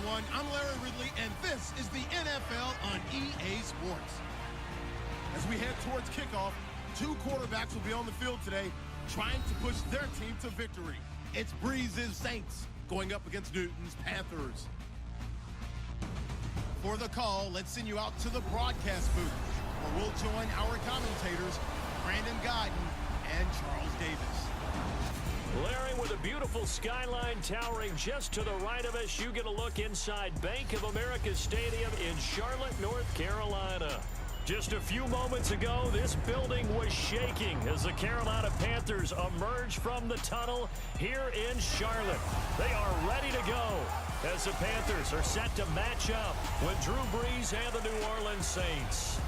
everyone. I'm Larry Ridley, and this is the NFL on EA Sports. As we head towards kickoff, two quarterbacks will be on the field today trying to push their team to victory. It's Breeze's Saints going up against Newton's Panthers. For the call, let's send you out to the broadcast booth, where we'll join our commentators, Brandon Guyton and Charles Davis. Larry, with a beautiful skyline towering just to the right of us, you get a look inside Bank of America Stadium in Charlotte, North Carolina. Just a few moments ago, this building was shaking as the Carolina Panthers emerged from the tunnel here in Charlotte. They are ready to go as the Panthers are set to match up with Drew Brees and the New Orleans Saints.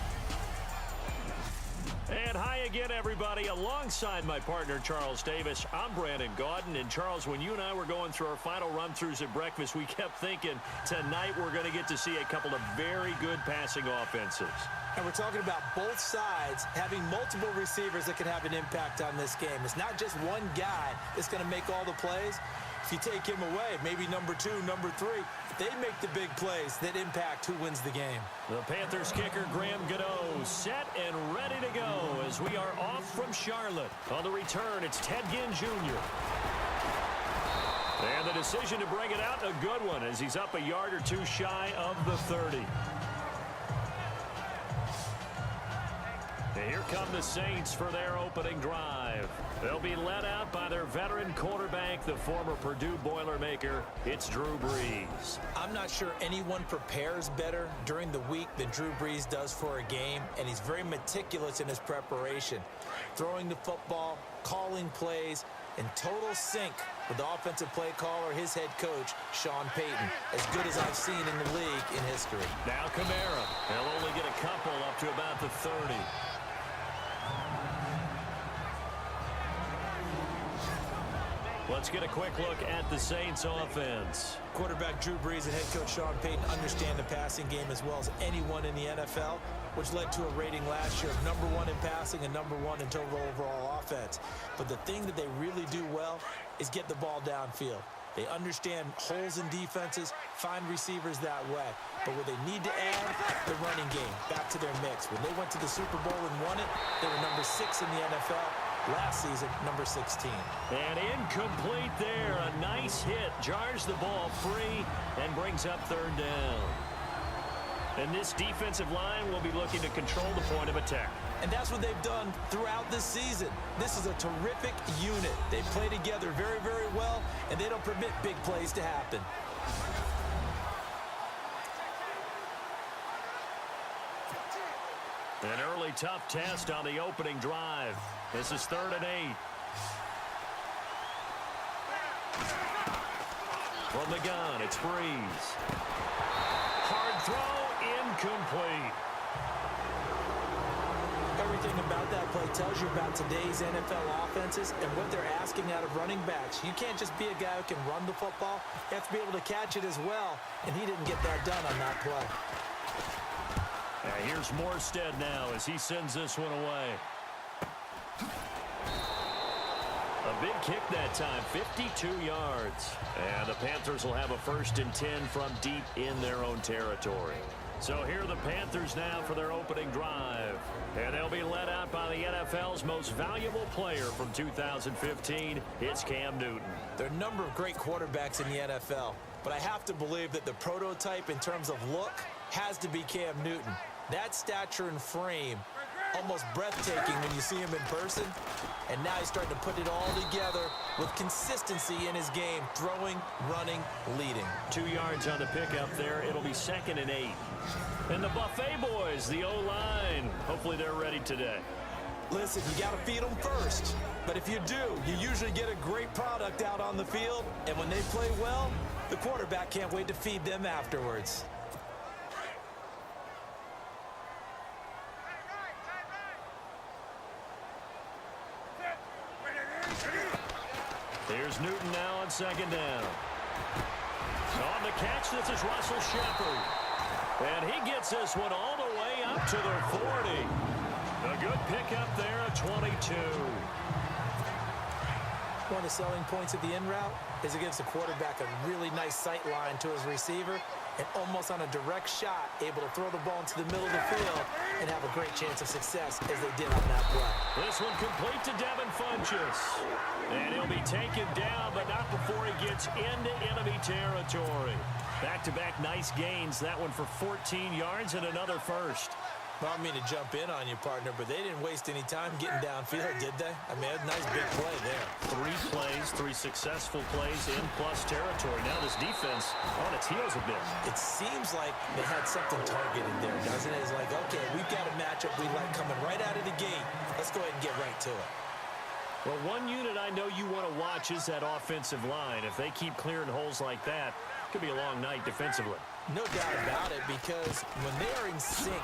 And hi again, everybody. Alongside my partner, Charles Davis, I'm Brandon Guyton. And Charles, when you and I were going through our final run-throughs at breakfast, we kept thinking tonight we're going to get to see a couple of very good passing offenses. And we're talking about both sides having multiple receivers that can have an impact on this game. It's not just one guy that's going to make all the plays. If you take him away, maybe number two, number three, they make the big plays that impact who wins the game. The Panthers kicker, G.O.A.T, set and ready to go as we are off from Charlotte. On the return, it's Ted Ginn Jr. And the decision to bring it out, a good one, as he's up a yard or two shy of the 30. And here come the Saints for their opening drive. They'll be led out by their veteran quarterback, the former Purdue Boilermaker. It's Drew Brees. I'm not sure anyone prepares better during the week than Drew Brees does for a game, and he's very meticulous in his preparation. Throwing the football, calling plays, in total sync with the offensive play caller, his head coach, Sean Payton. As good as I've seen in the league in history. Now Kamara. They'll only get a couple up to about the 30. Let's get a quick look at the Saints offense. Quarterback Drew Brees and head coach Sean Payton understand the passing game as well as anyone in the NFL, which led to a rating last year of #1 in passing and #1 in total overall offense. But the thing that they really do well is get the ball downfield. They understand holes in defenses, find receivers that way. But what they need to add, the running game, back to their mix. When they went to the Super Bowl and won it, they were number 6 in the NFL. Last season, number 16. And incomplete there. A nice hit. Jars the ball free and brings up third down. And this defensive line will be looking to control the point of attack. And that's what they've done throughout this season. This is a terrific unit. They play together very, very well, and they don't permit big plays to happen. An early tough test on the opening drive. This is 3rd and 8. From the gun, it's Brees. Hard throw, incomplete. Everything about that play tells you about today's NFL offenses and what they're asking out of running backs. You can't just be a guy who can run the football. You have to be able to catch it as well, and he didn't get that done on that play. Here's Morstead now as he sends this one away. A big kick that time, 52 yards. And the Panthers will have a 1st and 10 from deep in their own territory. So here are the Panthers now for their opening drive. And they'll be led out by the NFL's most valuable player from 2015. It's Cam Newton. There are a number of great quarterbacks in the NFL, but I have to believe that the prototype in terms of look has to be Cam Newton. That stature and frame, almost breathtaking when you see him in person. And now he's starting to put it all together with consistency in his game, throwing, running, leading. 2 yards on the pickup there. It'll be 2nd and 8. And the Buffet boys, the O-line, hopefully they're ready today. Listen, you got to feed them first. But if you do, you usually get a great product out on the field. And when they play well, the quarterback can't wait to feed them afterwards. Here's Newton now on 2nd down. On the catch, this is Russell Shepard. And he gets this one all the way up to the 40. A good pickup there at 22. One of the selling points of the in route is it gives the quarterback a really nice sight line to his receiver and almost on a direct shot able to throw the ball into the middle of the field and have a great chance of success as they did on that play. This one complete to Devin Funchess. And he'll be taken down, but not before he gets into enemy territory. Back-to-back nice gains. That one for 14 yards and another first. Well, I don't mean to jump in on you, partner, but they didn't waste any time getting downfield, did they? I mean, a nice big play there. 3 plays, 3 successful plays in plus territory. Now this defense on its heels a bit. It seems like they had something targeted there, doesn't it? It's like, okay, we've got a matchup we like coming right out of the gate. Let's go ahead and get right to it. Well, one unit I know you want to watch is that offensive line. If they keep clearing holes like that, it could be a long night defensively. No doubt about it, because when they are in sync,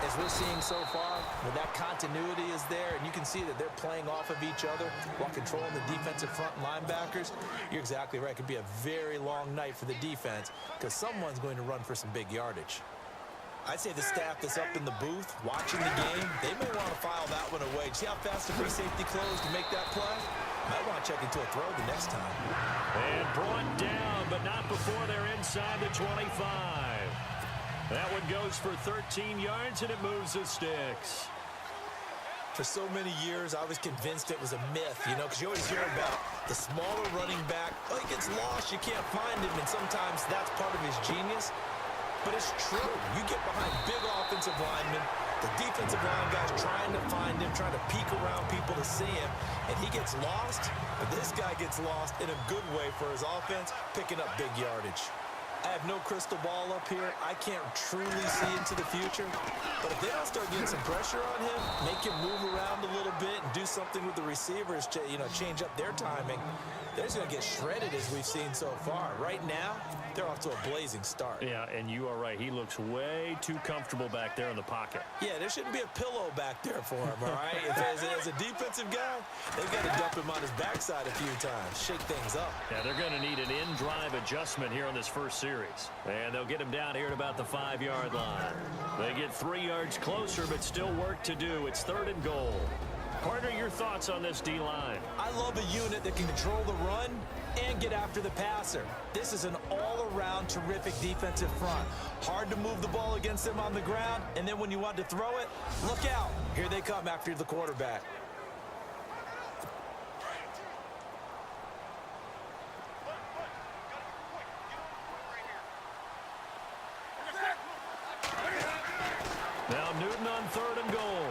as we're seeing so far, when that continuity is there and you can see that they're playing off of each other while controlling the defensive front linebackers, you're exactly right. It could be a very long night for the defense because someone's going to run for some big yardage. I'd say the staff that's up in the booth watching the game, they may want to file that one away. See how fast the free safety closed to make that play? Might want to check into a throw the next time. And brought down, but not before they're inside the 25. That one goes for 13 yards, and it moves the sticks. For so many years, I was convinced it was a myth, you know, because you always hear about the smaller running back. Oh, he gets lost, you can't find him, and sometimes that's part of his genius. But it's true. You get behind big offensive linemen, the defensive line guys trying to find him, trying to peek around people to see him, and he gets lost, but this guy gets lost in a good way for his offense, picking up big yardage. I have no crystal ball up here. I can't truly see into the future. But if they don't start getting some pressure on him, make him move around a little bit and do something with the receivers, change up their timing, they're just going to get shredded as we've seen so far. Right now, they're off to a blazing start. Yeah, and you are right. He looks way too comfortable back there in the pocket. Yeah, there shouldn't be a pillow back there for him, all right? As a defensive guy, they've got to dump him on his backside a few times, shake things up. Yeah, they're going to need an in-drive adjustment here on this first series. And they'll get him down here at about the 5-yard line. They get 3 yards closer, but still work to do. It's 3rd and goal. Partner, your thoughts on this D-line? I love a unit that can control the run and get after the passer. This is an all-around terrific defensive front. Hard to move the ball against them on the ground, and then when you want to throw it, look out. Here they come after the quarterback. Now Newton on 3rd and goal.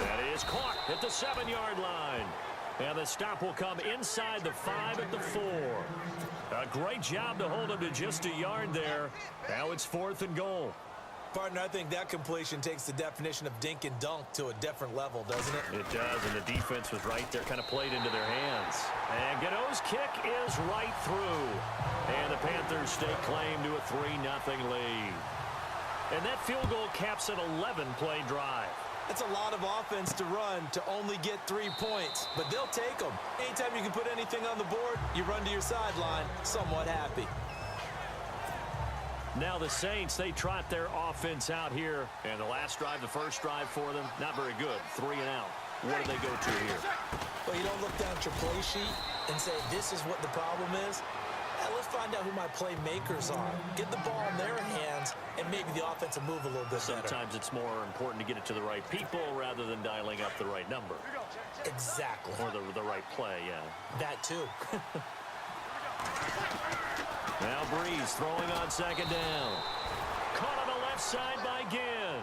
That is caught at the 7-yard line. And the stop will come inside the 5 at the 4. A great job to hold him to just a yard there. Now it's 4th and goal. Partner, I think that completion takes the definition of dink and dunk to a different level, doesn't it? It does, and the defense was right there, kind of played into their hands. And G.O.A.T's kick is right through. And the Panthers stake claim to a 3-0 lead. And that field goal caps an 11-play drive. That's a lot of offense to run to only get 3 points, but they'll take them. Anytime you can put anything on the board, you run to your sideline somewhat happy. Now the Saints, they trot their offense out here. And the last drive, the first drive for them, not very good. 3 and out. What do they go to here? Well, you don't look down at your play sheet and say, this is what the problem is. Let's find out who my playmakers are. Get the ball in their hands, and maybe the offense will move a little bit better. Sometimes it's more important to get it to the right people rather than dialing up the right number. Exactly. Or the right play, yeah. That too. Now Breeze throwing on 2nd down. Caught on the left side by Ginn.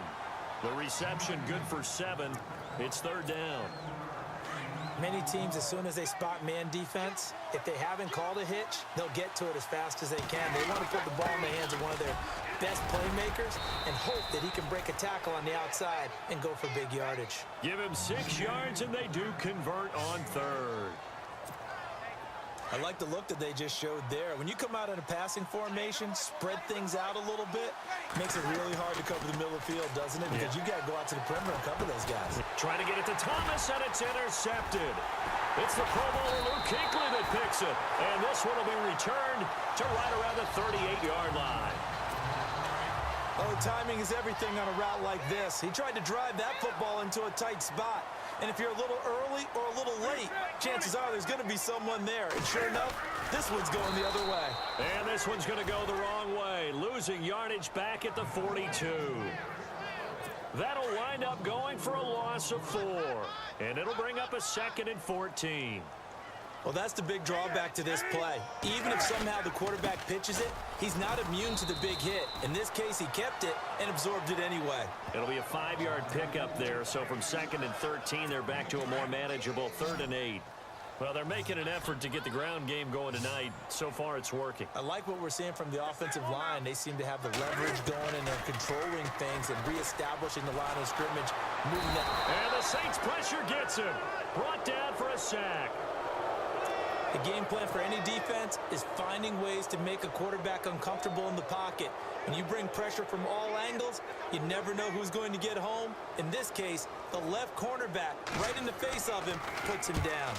The reception good for 7. It's 3rd down. Many teams, as soon as they spot man defense, if they haven't called a hitch, they'll get to it as fast as they can. They want to put the ball in the hands of one of their best playmakers and hope that he can break a tackle on the outside and go for big yardage. Give him 6 yards, and they do convert on 3rd. I like the look that they just showed there. When you come out in a passing formation, spread things out a little bit, makes it really hard to cover the middle of the field, doesn't it? Because you got to go out to the perimeter and cover those guys. Trying to get it to Thomas, and it's intercepted. It's the Pro Bowler Luke Kuechly that picks it. And this one will be returned to right around the 38-yard line. Oh, timing is everything on a route like this. He tried to drive that football into a tight spot. And if you're a little early or a little late, chances are there's going to be someone there. And sure enough, this one's going the other way. And this one's going to go the wrong way, losing yardage back at the 42. That'll wind up going for a loss of 4. And it'll bring up a 2nd and 14. Well, that's the big drawback to this play. Even if somehow the quarterback pitches it, he's not immune to the big hit. In this case, he kept it and absorbed it anyway. It'll be a 5-yard pickup there. So from 2nd and 13, they're back to a more manageable 3rd and 8. Well, they're making an effort to get the ground game going tonight. So far, it's working. I like what we're seeing from the offensive line. They seem to have the leverage going, and they're controlling things and reestablishing the line of scrimmage, moving out. And the Saints pressure gets him. Brought down for a sack. The game plan for any defense is finding ways to make a quarterback uncomfortable in the pocket. When you bring pressure from all angles, you never know who's going to get home. In this case, the left cornerback, right in the face of him, puts him down.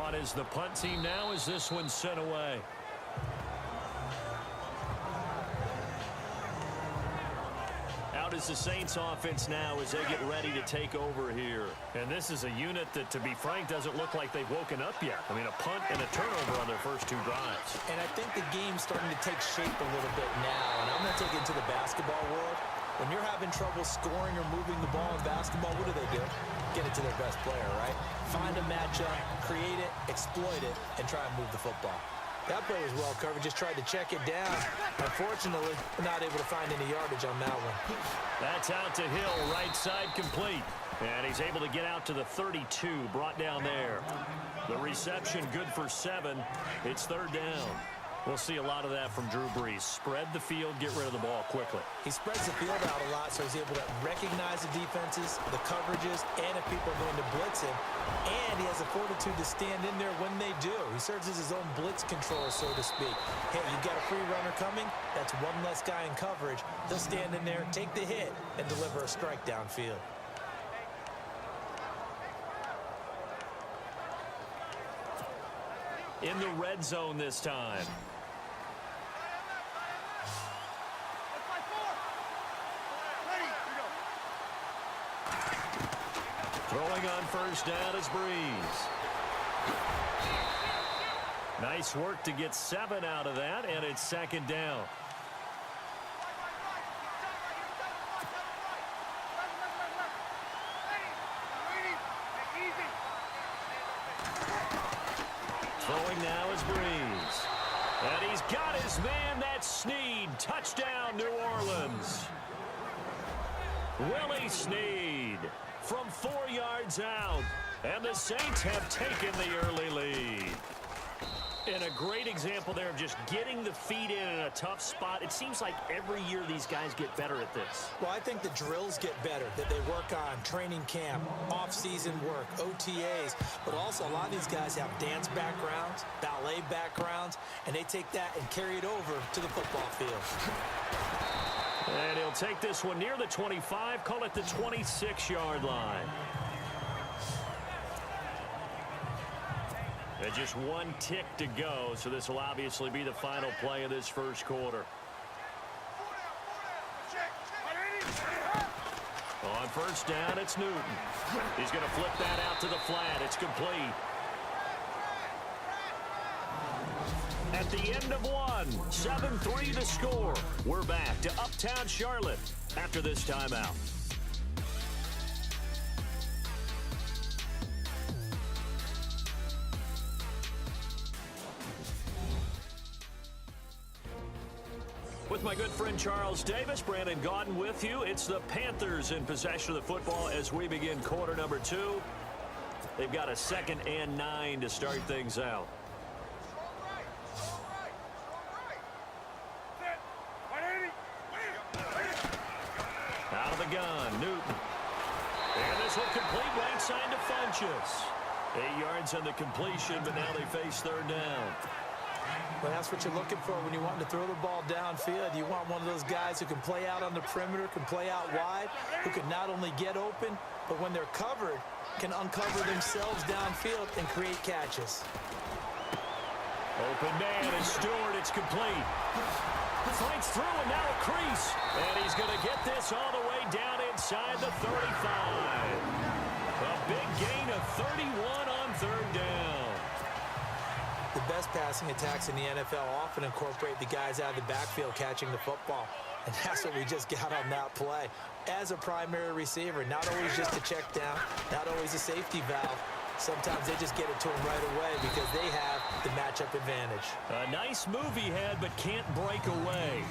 On is the punt team now as this one's sent away. Out is the Saints offense now as they get ready to take over here. And this is a unit that, to be frank, doesn't look like they've woken up yet. I mean, a punt and a turnover on their first 2 drives. And I think the game's starting to take shape a little bit now. And I'm going to take it to the basketball world. When you're having trouble scoring or moving the ball in basketball, what do? Get it to their best player, right? Find a matchup, create it, exploit it, and try and move the football. That play was well covered, just tried to check it down. Unfortunately, we're not able to find any yardage on that one. That's out to Hill, right side complete. And he's able to get out to the 32, brought down there. The reception good for 7. It's 3rd down. We'll see a lot of that from Drew Brees. Spread the field, get rid of the ball quickly. He spreads the field out a lot, so he's able to recognize the defenses, the coverages, and if people are going to blitz him. And he has the fortitude to stand in there when they do. He serves as his own blitz controller, so to speak. Hey, you've got a free runner coming. That's one less guy in coverage. He'll stand in there, take the hit, and deliver a strike downfield. In the red zone this time. Throwing on first down is Brees. Nice work to get 7 out of that, and it's 2nd down. Throwing now is Brees. And he's got his man, that's Snead. Touchdown, New Orleans. Willie Snead from 4 yards out. And the Saints have taken the early lead. And a great example there of just getting the feet in a tough spot. It seems like every year these guys get better at this. Well, I think the drills get better that they work on, training camp, off-season work, OTAs. But also a lot of these guys have dance backgrounds, ballet backgrounds, and they take that and carry it over to the football field. And he'll take this one near the 25, call it the 26-yard line. And just 1 tick to go, so this will obviously be the final play of this first quarter. On first down, it's Newton. He's going to flip that out to the flat. It's complete. At the end of 1, 7-3 the score. We're back to Uptown Charlotte after this timeout. With my good friend Charles Davis, Brandon Gaudin with you. It's the Panthers in possession of the football as we begin quarter number 2. They've got a 2nd and 9 to start things out. Out of the gun, Newton. And this will complete right side to Funchess. 8 yards on the completion, but now they face 3rd down. Well, that's what you're looking for when you want to throw the ball downfield. You want one of those guys who can play out on the perimeter, can play out wide, who can not only get open, but when they're covered, can uncover themselves downfield and create catches. Open man, and Stewart, it's complete. Fights through and now a crease. And he's going to get this all the way down inside the 35. A big gain of 31 on third down. The best passing attacks in the NFL often incorporate the guys out of the backfield catching the football. And that's what we just got on that play. As a primary receiver, not always just a check down, not always a safety valve. Sometimes they just get it to him right away because they have the matchup advantage. A nice move he had, but can't break away.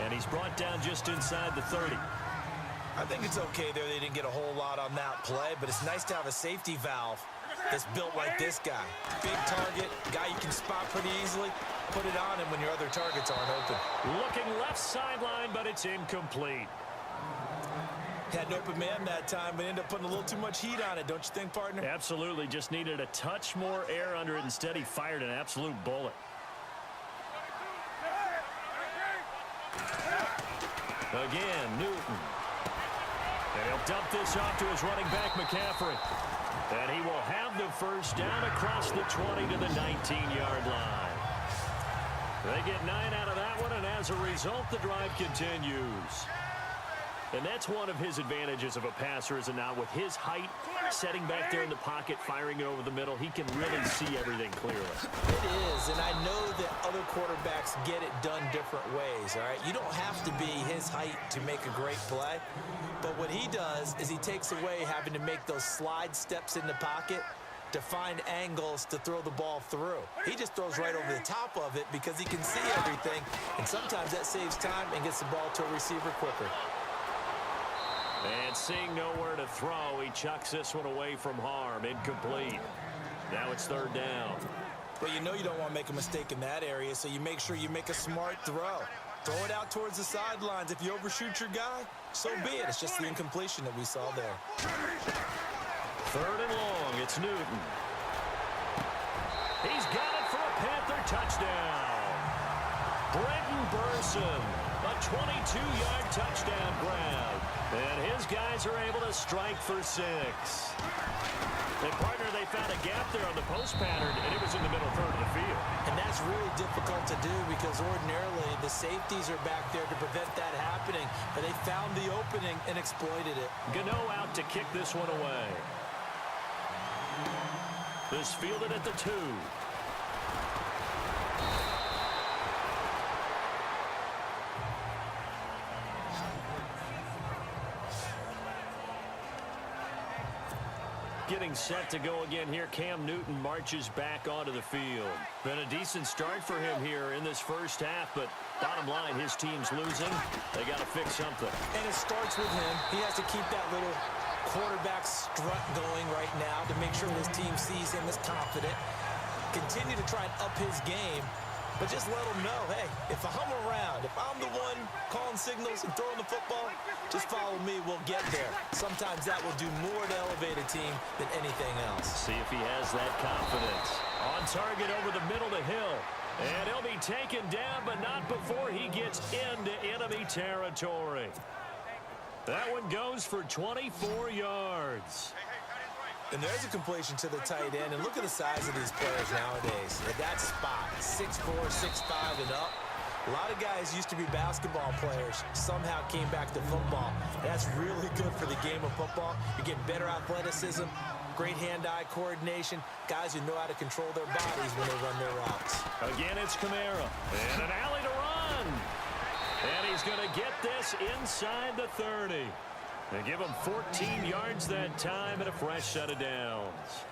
And he's brought down just inside the 30. I think it's okay there. They didn't get a whole lot on that play, but it's nice to have a safety valve that's built like this guy. Big target, guy you can spot pretty easily. Put it on him when your other targets aren't open. Looking left sideline, but it's incomplete. Had an open man that time, but ended up putting a little too much heat on it, don't you think, partner? Absolutely. Just needed a touch more air under it. Instead, he fired an absolute bullet. Again, Newton. And he'll dump this off to his running back, McCaffrey. And he will have the first down across the 20 to the 19-yard line. They get 9 out of that one, and as a result, the drive continues. And that's one of his advantages of a passer, is it not? With his height, setting back there in the pocket, firing it over the middle, he can really see everything clearly. It is, and I know that other quarterbacks get it done different ways, all right? You don't have to be his height to make a great play, but what he does is he takes away having to make those slide steps in the pocket to find angles to throw the ball through. He just throws right over the top of it because he can see everything, and sometimes that saves time and gets the ball to a receiver quicker. And seeing nowhere to throw, he chucks this one away from harm. Incomplete. Now it's third down. But you know you don't want to make a mistake in that area, so you make sure you make a smart throw. Throw it out towards the sidelines. If you overshoot your guy, so be it. It's just the incompletion that we saw there. Third and long. It's Newton. He's got it for a Panther touchdown. Brenton Burson, a 22-yard touchdown grab. And his guys are able to strike for 6. And, partner, they found a gap there on the post pattern, and it was in the middle third of the field. And that's really difficult to do because ordinarily the safeties are back there to prevent that happening. But they found the opening and exploited it. Gano out to kick this one away. This fielded at the 2. Getting set to go again here. Cam Newton marches back onto the field. Been a decent start for him here in this first half, but bottom line, his team's losing. They got to fix something. And it starts with him. He has to keep that little quarterback strut going right now to make sure his team sees him as confident. Continue to try and up his game, but just let him know, hey, if I'm around, if I'm the one calling signals and throwing the football, just follow me, we'll get there. Sometimes that will do more to elevate a team than anything else. See if he has that confidence. On target over the middle to Hill. And he'll be taken down, but not before he gets into enemy territory. That one goes for 24 yards. And there's a completion to the tight end. And look at the size of these players nowadays. At that spot, 6'4", 6'5", and up. A lot of guys used to be basketball players, somehow came back to football. That's really good for the game of football. You're getting better athleticism, great hand-eye coordination, guys who know how to control their bodies when they run their routes. Again, it's Kamara. And an alley to run. And he's going to get this inside the 30. They give him 14 yards that time and a fresh set of downs.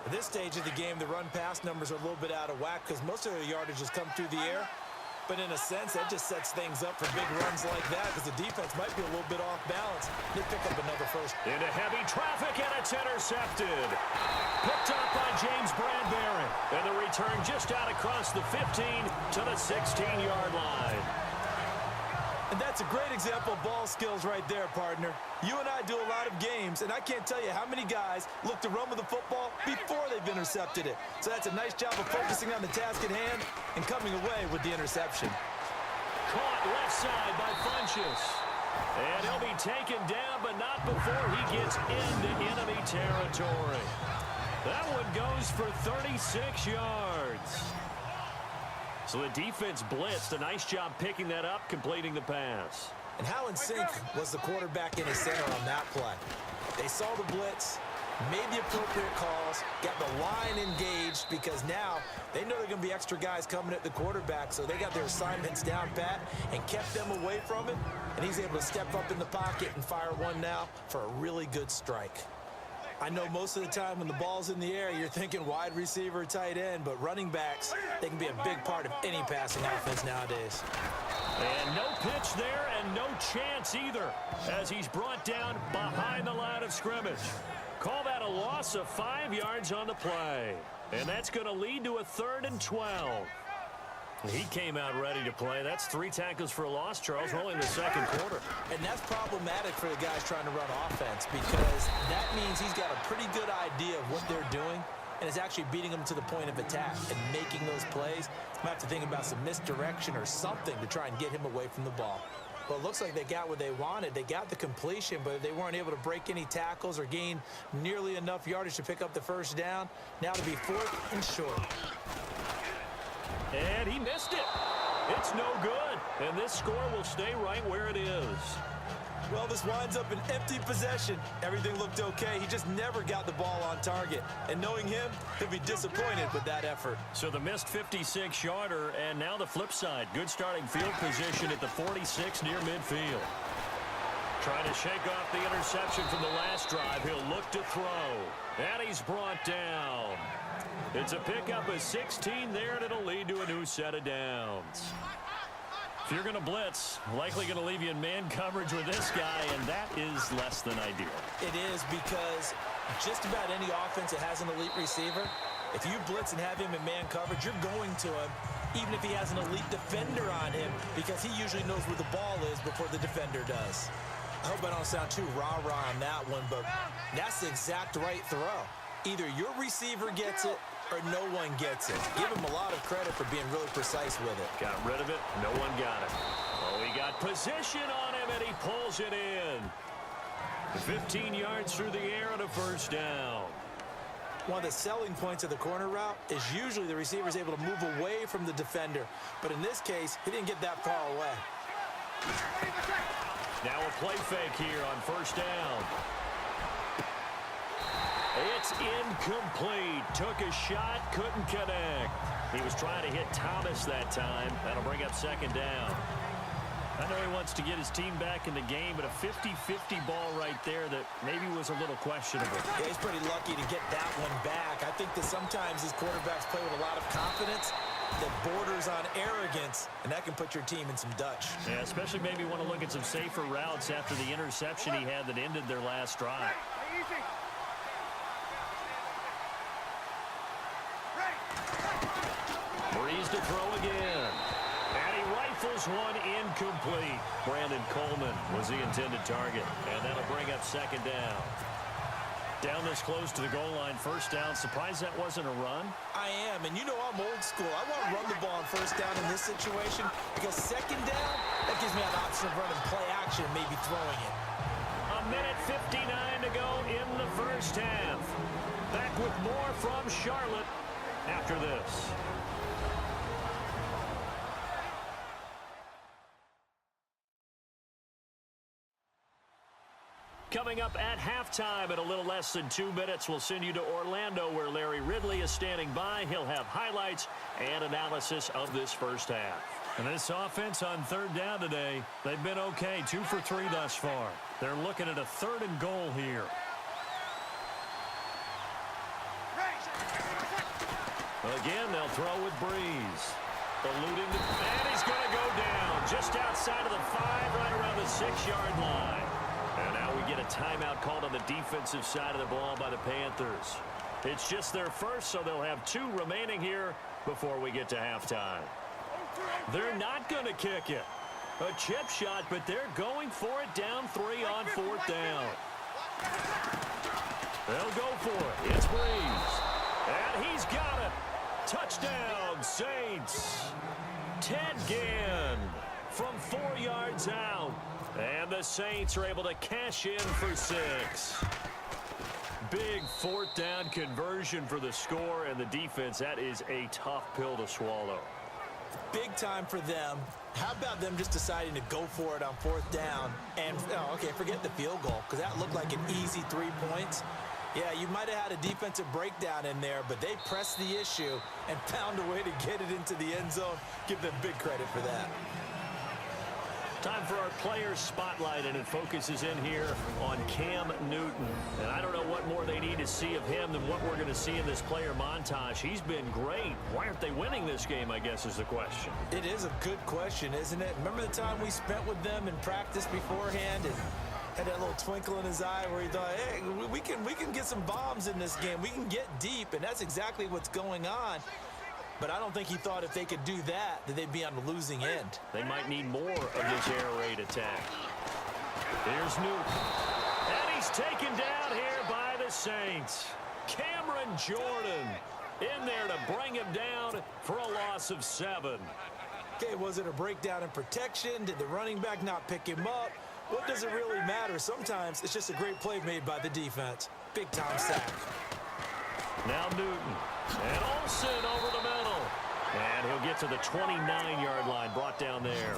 At this stage of the game, the run-pass numbers are a little bit out of whack because most of their yardage has come through the air. But in a sense, that just sets things up for big runs like that because the defense might be a little bit off balance. They pick up another first. Into heavy traffic, and it's intercepted. Picked up by James Bradbury. And the return just out across the 15 to the 16-yard line. And that's a great example of ball skills right there, partner. You and I do a lot of games, and I can't tell you how many guys look to run with the football before they've intercepted it. So that's a nice job of focusing on the task at hand and coming away with the interception. Caught left side by Funchess. And he'll be taken down, but not before he gets into enemy territory. That one goes for 36 yards. So the defense blitzed. A nice job picking that up, completing the pass. And how in sync was the quarterback in his center on that play? They saw the blitz, made the appropriate calls, got the line engaged, because now they know they're going to be extra guys coming at the quarterback, so they got their assignments down pat and kept them away from it, and he's able to step up in the pocket and fire one now for a really good strike. I know most of the time when the ball's in the air, you're thinking wide receiver, tight end, but running backs, they can be a big part of any passing offense nowadays. And no pitch there and no chance either, as he's brought down behind the line of scrimmage. Call that a loss of 5 yards on the play. And that's going to lead to a 3rd and 12. He came out ready to play. That's 3 tackles for a loss, Charles, rolling the second quarter. And that's problematic for the guys trying to run offense, because that means he's got a pretty good idea of what they're doing and is actually beating them to the point of attack and making those plays. Might have to think about some misdirection or something to try and get him away from the ball. Well, it looks like they got what they wanted. They got the completion, but they weren't able to break any tackles or gain nearly enough yardage to pick up the first down. Now to be 4th and short. And he missed it. It's no good. And this score will stay right where it is. Well, this winds up an empty possession. Everything looked okay. He just never got the ball on target. And knowing him, he'll be disappointed with that effort. So the missed 56-yarder, and now the flip side. Good starting field position at the 46 near midfield. Trying to shake off the interception from the last drive. He'll look to throw. And he's brought down. It's a pickup of 16 there, and it'll lead to a new set of downs. If you're going to blitz, likely going to leave you in man coverage with this guy, and that is less than ideal. It is, because just about any offense that has an elite receiver, if you blitz and have him in man coverage, you're going to him, even if he has an elite defender on him, because he usually knows where the ball is before the defender does. I hope I don't sound too rah-rah on that one, but that's the exact right throw. Either your receiver gets it or no one gets it. Give him a lot of credit for being really precise with it. Got rid of it. No one got it. Oh, he got position on him, and he pulls it in. 15 yards through the air and a first down. One of the selling points of the corner route is usually the receiver is able to move away from the defender. But in this case, he didn't get that far away. Now a play fake here on first down. It's incomplete. Took a shot, couldn't connect. He was trying to hit Thomas that time. That'll bring up second down. I know he wants to get his team back in the game, but a 50-50 ball right there that maybe was a little questionable. Yeah, he's pretty lucky to get that one back. I think that sometimes these quarterbacks play with a lot of confidence that borders on arrogance, and that can put your team in some Dutch. Yeah, especially maybe want to look at some safer routes after the interception he had that ended their last drive. Breeze to throw again. And he rifles one incomplete. Brandon Coleman was the intended target. And that'll bring up second down. Down this close to the goal line, first down. Surprised that wasn't a run? I am, and you know I'm old school. I want to run the ball on first down in this situation, because second down, that gives me an option of running play action and maybe throwing it. A minute 59 to go in the first half. Back with more from Charlotte after this. Coming up at halftime in a little less than 2 minutes, we'll send you to Orlando, where Larry Ridley is standing by. He'll have highlights and analysis of this first half. And this offense on third down today, they've been okay. 2 for 3 thus far. They're looking at a 3rd and goal here. Again, they'll throw with Breeze. Eluding the... And he's going to go down just outside of the 5, right around the 6-yard line. And now we get a timeout called on the defensive side of the ball by the Panthers. It's just their first, so they'll have 2 remaining here before we get to halftime. They're not going to kick it. A chip shot, but they're going for it down 3 on 4th down. They'll go for it. It's Breeze. And he's got it. Touchdown, Saints. Ted Ginn from 4 yards out. And the Saints are able to cash in for 6. Big 4th down conversion for the score, and the defense, that is a tough pill to swallow. Big time for them. How about them just deciding to go for it on 4th down? And, okay, forget the field goal, because that looked like an easy 3 points. Yeah, you might have had a defensive breakdown in there, but they pressed the issue and found a way to get it into the end zone. Give them big credit for that. Time for our players spotlight, and it focuses in here on Cam Newton. And I don't know what more they need to see of him than what we're going to see in this player montage. He's been great. Why aren't they winning this game, I guess, is the question. It is a good question, isn't it? Remember the time we spent with them in practice beforehand and had that little twinkle in his eye where he thought, hey, we can get some bombs in this game. We can get deep, and that's exactly what's going on. But I don't think he thought if they could do that they'd be on the losing end. They might need more of this air raid attack. Here's Newton. And he's taken down here by the Saints. Cameron Jordan in there to bring him down for a loss of 7. Okay, was it a breakdown in protection? Did the running back not pick him up? What does it really matter? Sometimes it's just a great play made by the defense. Big-time sack. Now Newton. And Olsen over the middle. And he'll get to the 29-yard line, brought down there.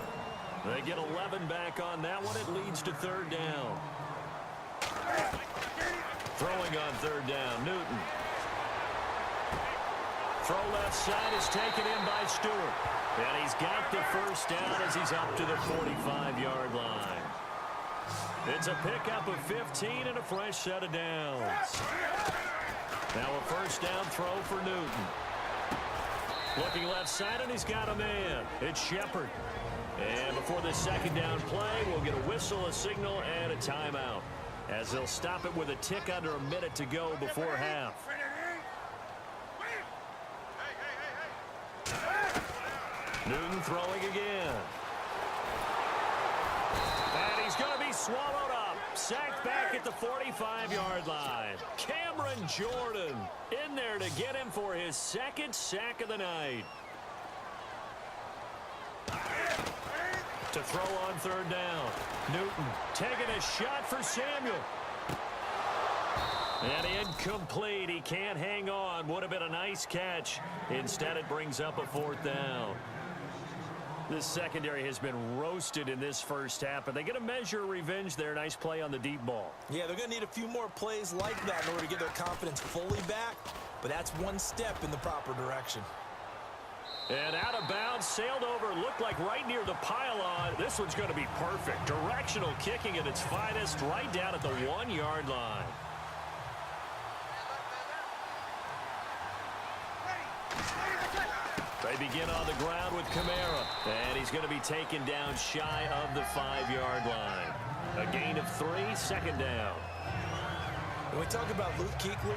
They get 11 back on that one. It leads to 3rd down. Throwing on 3rd down, Newton. Throw left side is taken in by Stewart. And he's got the 1st down as he's up to the 45-yard line. It's a pickup of 15 and a fresh set of downs. Now a 1st down throw for Newton. Looking left side, and he's got a man. It's Shepard. And before the 2nd down play, we'll get a whistle, a signal, and a timeout, as they'll stop it with a tick under a minute to go before half. Newton throwing again. And he's going to be swallowed up. Sacked back at the 45-yard line. Cameron Jordan in there to get him for his 2nd sack of the night. To throw on 3rd down. Newton taking a shot for Samuel. And incomplete. He can't hang on. Would have been a nice catch. Instead, it brings up a 4th down. This secondary has been roasted in this 1st half, but they get a measure of revenge there. Nice play on the deep ball. Yeah, they're going to need a few more plays like that in order to get their confidence fully back, but that's one step in the proper direction. And out of bounds, sailed over, looked like right near the pylon. This one's going to be perfect. Directional kicking at its finest, right down at the 1-yard line. They begin on the ground with Kamara, and he's going to be taken down shy of the 5-yard line. A gain of 3, 2nd down. When we talk about Luke Kuechly,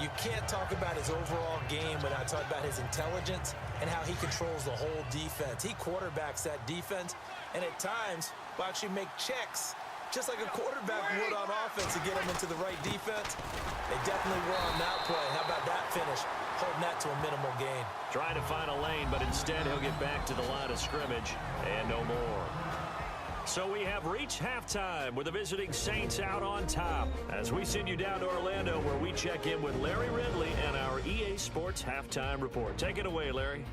you can't talk about his overall game without talking about his intelligence and how he controls the whole defense. He quarterbacks that defense, and at times will actually make checks, just like a quarterback would on offense to get him into the right defense. They definitely were on that play. How about that finish? Holding that to a minimal gain. Trying to find a lane, but instead he'll get back to the line of scrimmage and no more. So we have reached halftime with the visiting Saints out on top as we send you down to Orlando, where we check in with Larry Ridley and our EA Sports Halftime Report. Take it away, Larry.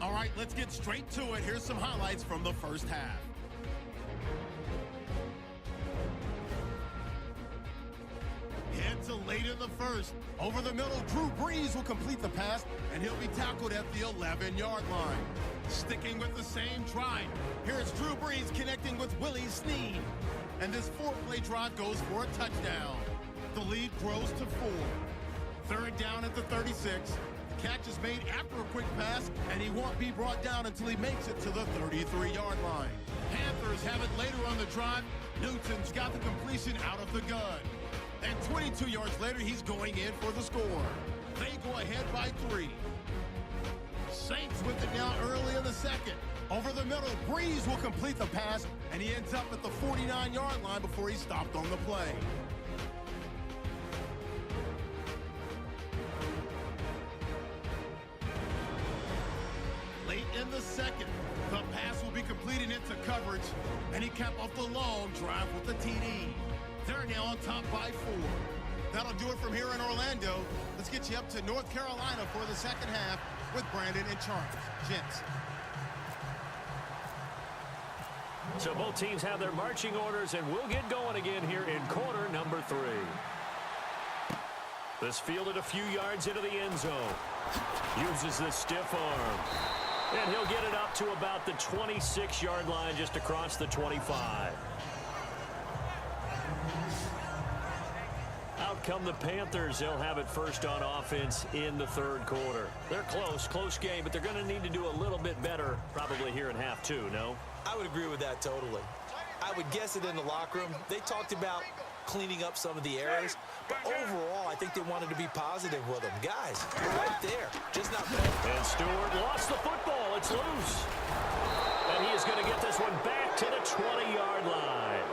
All right, let's get straight to it. Here's some highlights from the 1st half. Head to late in the 1st. Over the middle, Drew Brees will complete the pass, and he'll be tackled at the 11-yard line. Sticking with the same drive, here's Drew Brees connecting with Willie Snead. And this 4-play drive goes for a touchdown. The lead grows to 4. 3rd down at the 36. The catch is made after a quick pass, and he won't be brought down until he makes it to the 33-yard line. Panthers have it later on the drive. Newton's got the completion out of the gun. And 22 yards later, he's going in for the score. They go ahead by 3. Saints with it now early in the 2nd. Over the middle, Brees will complete the pass, and he ends up at the 49-yard line before he's stopped on the play. Late in the 2nd, the pass will be completed into coverage, and he capped off the long drive with the TD. They're now on top by 4. that'll do it from here in Orlando. Let's get you up to North Carolina for the second half with Brandon and Charles. Gents. So both teams have their marching orders, and we'll get going again here in quarter number 3. This fielded a few yards into the end zone. Uses the stiff arm. And he'll get it up to about the 26-yard line, just across the 25. Out come the Panthers. They'll have it first on offense in the third quarter. They're close game, but they're going to need to do a little bit better probably here in half 2, no? I would agree with that totally. I would guess it in the locker room. They talked about cleaning up some of the errors, but overall, I think they wanted to be positive with them. Guys, we're right there, just not playing. And Stewart lost the football. It's loose. And he is going to get this one back to the 20-yard line.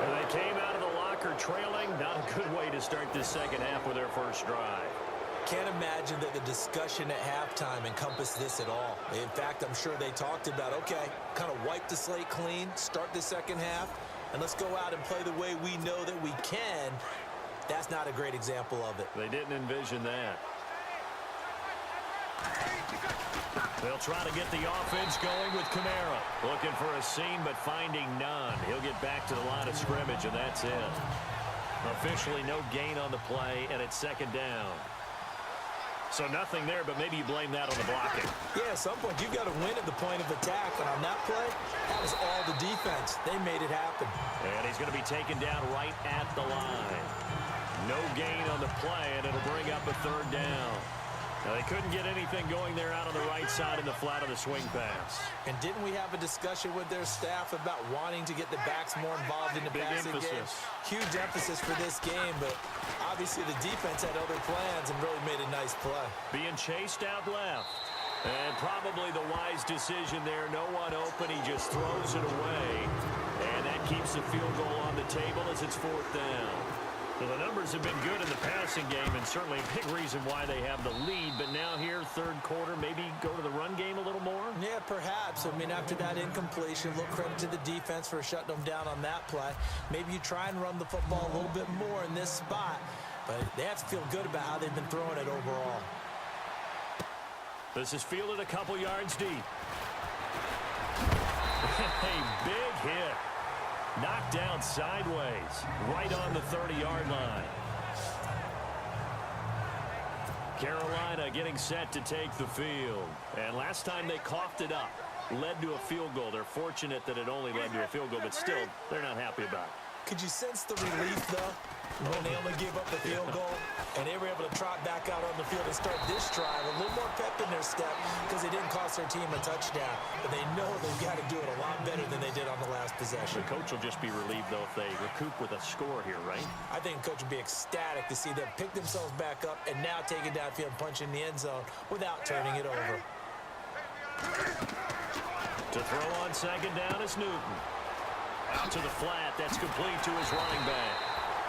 And they came out of the locker trailing. Not a good way to start this second half with their first drive. Can't imagine that the discussion at halftime encompassed this at all. In fact, I'm sure they talked about, okay, kind of wipe the slate clean, start the second half, and let's go out and play the way we know that we can. That's not a great example of it. They didn't envision that. They'll try to get the offense going with Kamara. Looking for a seam, but finding none. He'll get back to the line of scrimmage, and that's it. Officially no gain on the play, and it's second down. So nothing there, but maybe you blame that on the blocking. Yeah, at some point, you've got to win at the point of attack. And on that play, that was all the defense. They made it happen. And he's going to be taken down right at the line. No gain on the play, and it'll bring up a third down. Now, they couldn't get anything going there out on the right side in the flat of the swing pass. And didn't we have a discussion with their staff about wanting to get the backs more involved in the passing game? Huge emphasis for this game, but obviously the defense had other plans and really made a nice play. Being chased out left. And probably the wise decision there. No one open. He just throws it away. And that keeps the field goal on the table as it's fourth down. So the numbers have been good in the passing game, and certainly a big reason why they have the lead. But now here, third quarter, maybe go to the run game a little more? Yeah, perhaps. I mean, after that incompletion, a little credit to the defense for shutting them down on that play. Maybe you try and run the football a little bit more in this spot. But they have to feel good about how they've been throwing it overall. This is fielded a couple yards deep. A big hit. Knocked down sideways, right on the 30-yard line. Carolina getting set to take the field. And last time they coughed it up, led to a field goal. They're fortunate that it only led to a field goal, but still, they're not happy about it. Could you sense the relief, though, when they only gave up the field goal and they were able to trot back out on the field and start this drive a little more pep in their step because they didn't cost their team a touchdown, but they know they've got to do it a lot better than they did on the last possession. The coach will just be relieved, though, if they recoup with a score here, right? I think the coach would be ecstatic to see them pick themselves back up and now take it downfield and punch in the end zone without turning it over. To throw on second down is Newton. Out to the flat. That's complete to his running back.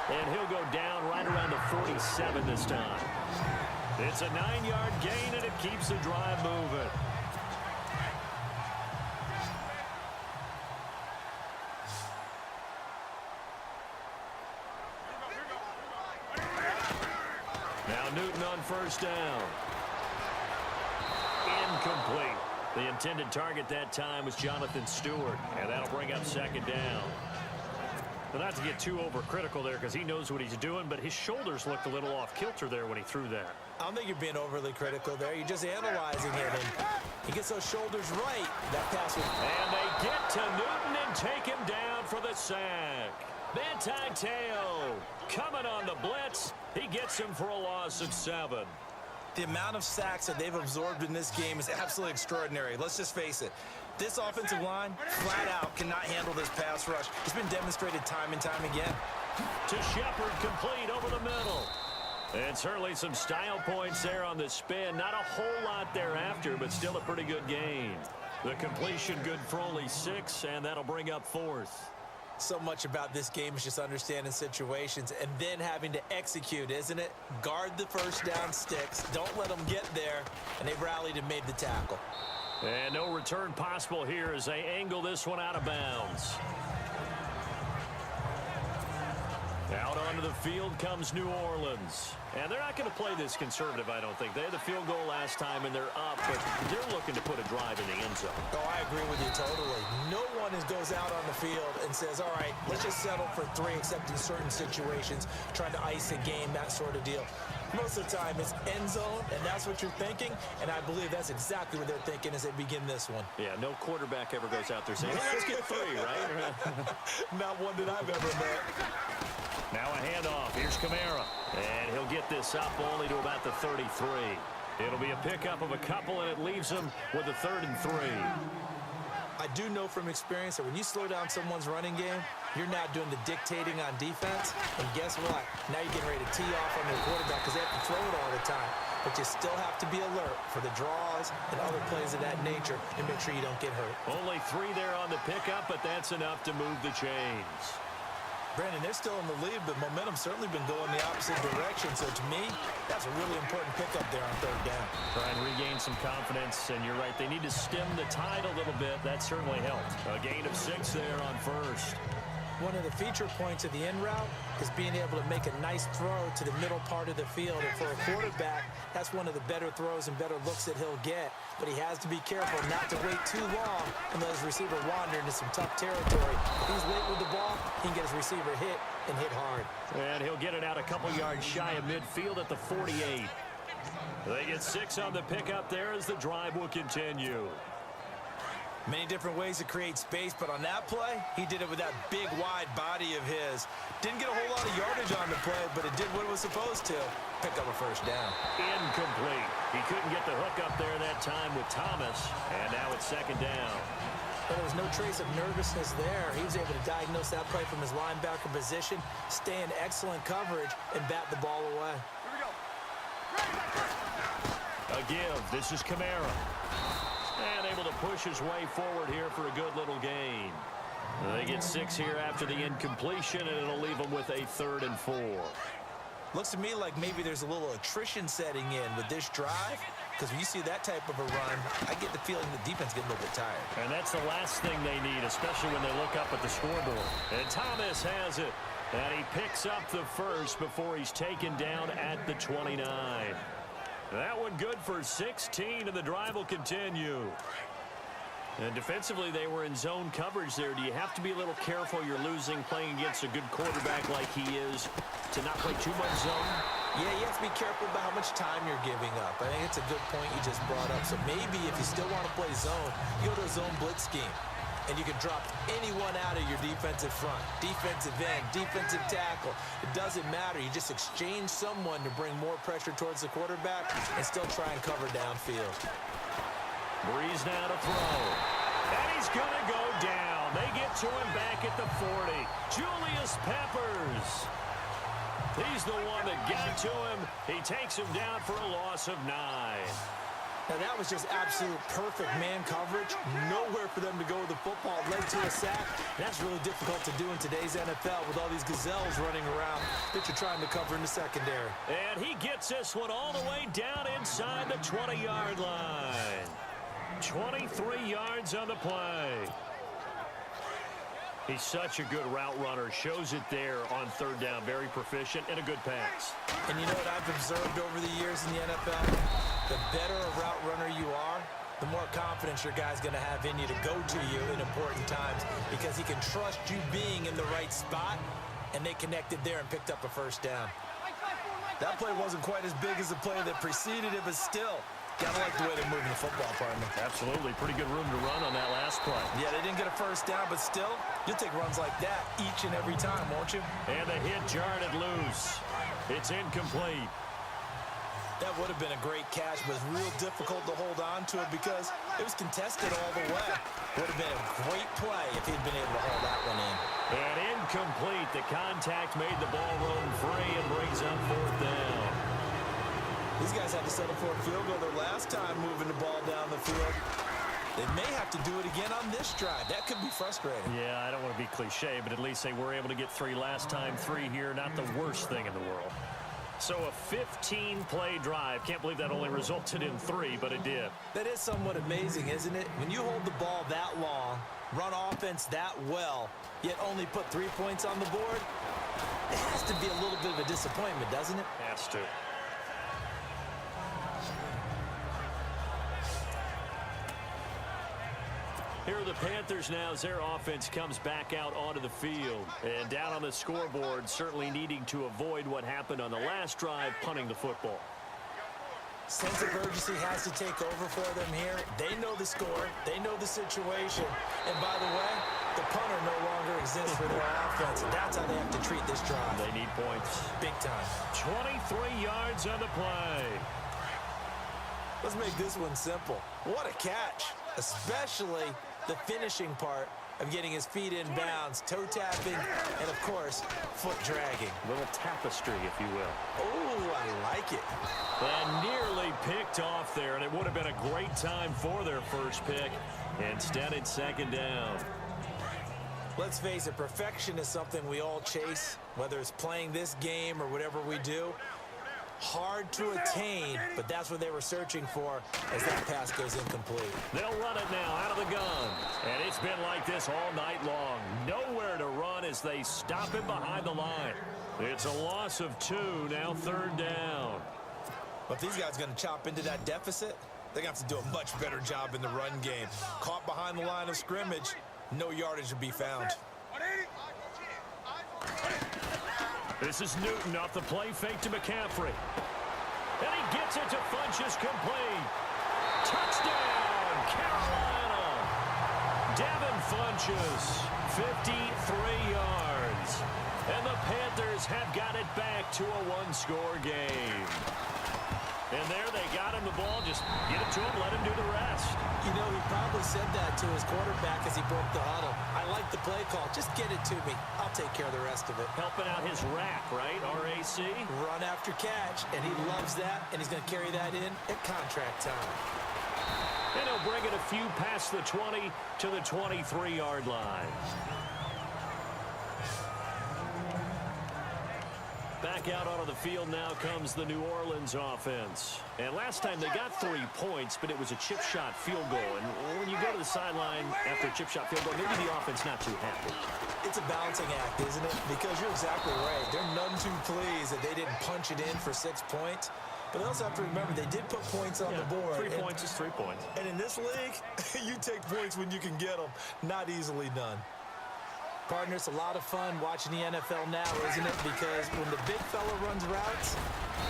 And he'll go down right around the 47 this time. It's a 9-yard gain, and it keeps the drive moving. Now Newton on first down. Incomplete. The intended target that time was Jonathan Stewart, and that'll bring up second down. But not to get too overcritical there because he knows what he's doing, but his shoulders looked a little off kilter there when he threw that. I don't think you're being overly critical there. You're just analyzing it, and he gets those shoulders right. That pass was... And they get to Newton and take him down for the sack. Manti Te'o coming on the blitz. He gets him for a loss of 7. The amount of sacks that they've absorbed in this game is absolutely extraordinary. Let's just face it. This offensive line, flat out, cannot handle this pass rush. It's been demonstrated time and time again. To Shepard, complete over the middle. And certainly some style points there on the spin. Not a whole lot thereafter, but still a pretty good gain. The completion good for only 6, and that'll bring up 4th. So much about this game is just understanding situations and then having to execute, isn't it? Guard the first down sticks. Don't let them get there. And they've rallied and made the tackle. And no return possible here as they angle this one out of bounds. Out onto the field comes New Orleans. And they're not going to play this conservative, I don't think. They had the field goal last time, and they're up, but they're looking to put a drive in the end zone. Oh, I agree with you totally. No one goes out on the field and says, all right, let's just settle for 3, except in certain situations, trying to ice a game, that sort of deal. Most of the time, it's end zone, and that's what you're thinking, and I believe that's exactly what they're thinking as they begin this one. Yeah, no quarterback ever goes out there saying, hey, let's get 3, right? Not one that I've ever met. Now a handoff. Here's Kamara. And he'll get this up only to about the 33. It'll be a pickup of a couple, and it leaves him with a 3rd and 3. I do know from experience that when you slow down someone's running game, you're now doing the dictating on defense. And guess what? Now you're getting ready to tee off on their quarterback because they have to throw it all the time. But you still have to be alert for the draws and other plays of that nature and make sure you don't get hurt. Only 3 there on the pickup, but that's enough to move the chains. Brandon, they're still in the lead, but momentum's certainly been going the opposite direction. So to me, that's a really important pickup there on 3rd down. Try and regain some confidence, and you're right. They need to stem the tide a little bit. That certainly helped. A gain of 6 there on 1st. One of the feature points of the in route is being able to make a nice throw to the middle part of the field. And for a quarterback, that's one of the better throws and better looks that he'll get. But he has to be careful not to wait too long and let his receiver wander into some tough territory. If he's late with the ball, he can get his receiver hit and hit hard. And he'll get it out a couple yards shy of midfield at the 48. They get 6 on the pickup there as the drive will continue. Many different ways to create space, but on that play, he did it with that big, wide body of his. Didn't get a whole lot of yardage on the play, but it did what it was supposed to. Pick up a 1st down. Incomplete. He couldn't get the hook up there that time with Thomas, and now it's 2nd down. But there was no trace of nervousness there. He was able to diagnose that play from his linebacker position, stay in excellent coverage, and bat the ball away. Here we go. A give. This is Kamara. And able to push his way forward here for a good little gain. They get 6 here after the incompletion, and it'll leave them with a 3rd and 4. Looks to me like maybe there's a little attrition setting in with this drive, because when you see that type of a run, I get the feeling the defense getting a little bit tired. And that's the last thing they need, especially when they look up at the scoreboard. And Thomas has it, and he picks up the 1st before he's taken down at the 29. That one good for 16, and the drive will continue. And defensively, they were in zone coverage there. Do you have to be a little careful? You're losing playing against a good quarterback like he is to not play too much zone? Yeah, you have to be careful about how much time you're giving up. I think it's a good point you just brought up. So maybe if you still want to play zone, you go to a zone blitz scheme. And you can drop anyone out of your defensive front, defensive end, defensive tackle. It doesn't matter. You just exchange someone to bring more pressure towards the quarterback and still try and cover downfield. Breeze now to throw. And he's going to go down. They get to him back at the 40. Julius Peppers. He's the one that got to him. He takes him down for a loss of 9. Now, that was just absolute perfect man coverage. Nowhere for them to go with the football. Led to a sack. That's really difficult to do in today's NFL with all these gazelles running around that you're trying to cover in the secondary. And he gets this one all the way down inside the 20-yard line. 23 yards on the play. He's such a good route runner. Shows it there on 3rd down. Very proficient and a good pass. And you know what I've observed over the years in the NFL? The better a route runner you are, the more confidence your guy's going to have in you to go to you in important times because he can trust you being in the right spot, and they connected there and picked up a 1st down. That play wasn't quite as big as the play that preceded it, but still, gotta like the way they're moving the football, partner. Absolutely. Pretty good room to run on that last play. Yeah, they didn't get a 1st down, but still, you'll take runs like that each and every time, won't you? And the hit jarred it loose. It's incomplete. That would have been a great catch, but it's real difficult to hold on to it because it was contested all the way. Would have been a great play if he'd been able to hold that one in. And incomplete. The contact made the ball roam free and brings up 4th down. These guys had to settle for a field goal their last time moving the ball down the field. They may have to do it again on this drive. That could be frustrating. Yeah, I don't want to be cliche, but at least they were able to get 3 last time. 3 here, not the worst thing in the world. So a 15-play drive. Can't believe that only resulted in 3, but it did. That is somewhat amazing, isn't it? When you hold the ball that long, run offense that well, yet only put 3 points on the board, it has to be a little bit of a disappointment, doesn't it? Has to. Here are the Panthers now as their offense comes back out onto the field. And down on the scoreboard, certainly needing to avoid what happened on the last drive, punting the football. Sense of urgency has to take over for them here. They know the score. They know the situation. And by the way, the punter no longer exists for their offense. And that's how they have to treat this drive. They need points. Big time. 23 yards on the play. Let's make this one simple. What a catch, especially the finishing part of getting his feet in bounds, toe tapping, and of course, foot dragging. Little tapestry, if you will. Oh, I like it. And nearly picked off there, and it would have been a great time for their first pick. Instead, it's second down. Let's face it, perfection is something we all chase, whether it's playing this game or whatever we do. Hard to attain, but that's what they were searching for as that pass goes incomplete. They'll run it now out of the gun. And it's been like this all night long. Nowhere to run as they stop him behind the line. It's a loss of 2, now third down. But if these guys are going to chop into that deficit, they're going to have to do a much better job in the run game. Caught behind the line of scrimmage, no yardage to be found. This is Newton off the play fake to McCaffrey. And he gets it to Funchess complete. Touchdown, Carolina. Devin Funchess, 53 yards. And the Panthers have got it back to a one-score game. And there they got him the ball. Just get it to him, let him do the rest. You know, he probably said that to his quarterback as he broke the huddle. I like the play call. Just get it to me. I'll take care of the rest of it. Helping out his rack, right? RAC. Run after catch, and he loves that, and he's going to carry that in at contract time. And he'll bring it a few past the 20 to the 23-yard line. Back out onto the field now comes the New Orleans offense. And last time they got 3 points, but it was a chip shot field goal. And when you go to the sideline after a chip shot field goal, maybe the offense not too happy. It's a balancing act, isn't it? Because you're exactly right. They're none too pleased that they didn't punch it in for 6 points. But they also have to remember they did put points on the board. 3 points is 3 points. And in this league, you take points when you can get them. Not easily done. Partner, it's a lot of fun watching the NFL now, isn't it? Because when the big fella runs routes,